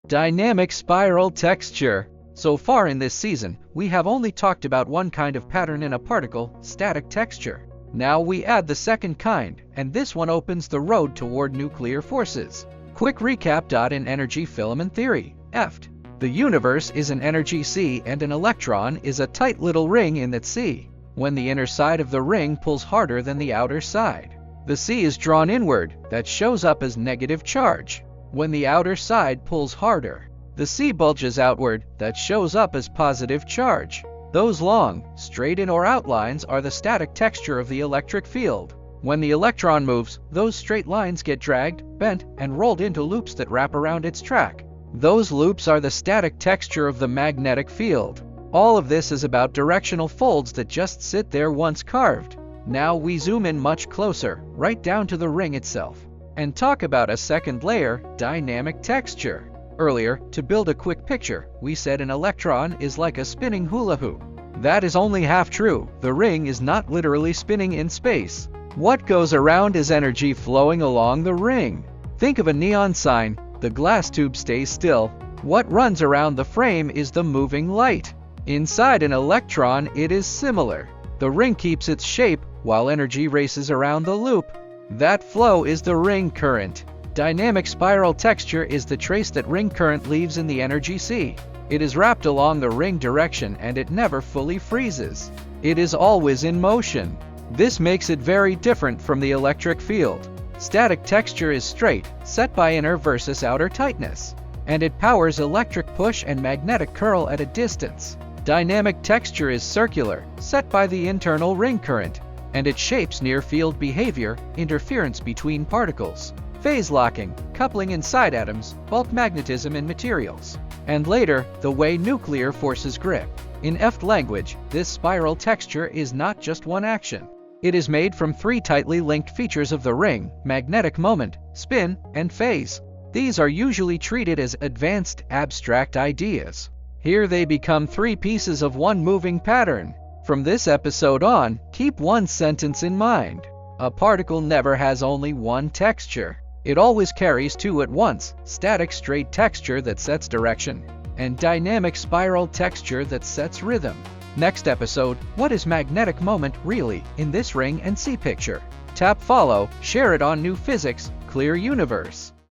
Dynamic spiral texture. So far in this season, we have only talked about one kind of pattern in a particle, static texture. Now we add the second kind, and this one opens the road toward nuclear forces. Quick recap. In energy filament theory, EFT, the universe is an energy sea and an electron is a tight little ring in that sea. When the inner side of the ring pulls harder than the outer side, the sea is drawn inward, that shows up as negative charge. When the outer side pulls harder, the sea bulges outward, that shows up as positive charge. Those long, straight in or outlines are the static texture of the electric field. When the electron moves, those straight lines get dragged, bent, and rolled into loops that wrap around its track. Those loops are the static texture of the magnetic field. All of this is about directional folds that just sit there once carved. Now we zoom in much closer, right down to the ring itself, and talk about a second layer, dynamic texture. Earlier, to build a quick picture, we said an electron is like a spinning hula hoop. That is only half true. The ring is not literally spinning in space. What goes around is energy flowing along the ring. Think of a neon sign. The glass tube stays still. What runs around the frame is the moving light. Inside an electron, it is similar. The ring keeps its shape while energy races around the loop. That flow is the ring current. Dynamic spiral texture is the trace that ring current leaves in the energy sea. It is wrapped along the ring direction and it never fully freezes. It is always in motion. This makes it very different from the electric field. Static texture is straight, set by inner versus outer tightness, and it powers electric push and magnetic curl at a distance. Dynamic texture is circular, set by the internal ring current, and it shapes near-field behavior, interference between particles, phase locking, coupling inside atoms, bulk magnetism in materials, and later, the way nuclear forces grip. In EFT language, this spiral texture is not just one action. It is made from three tightly linked features of the ring: magnetic moment, spin, and phase. These are usually treated as advanced, abstract ideas. Here they become three pieces of one moving pattern. From this episode on, keep one sentence in mind. A particle never has only one texture. It always carries two at once: static straight texture that sets direction, and dynamic spiral texture that sets rhythm. Next episode, what is magnetic moment really in this ring and sea picture? Tap follow, share it on New Physics, Clear Universe.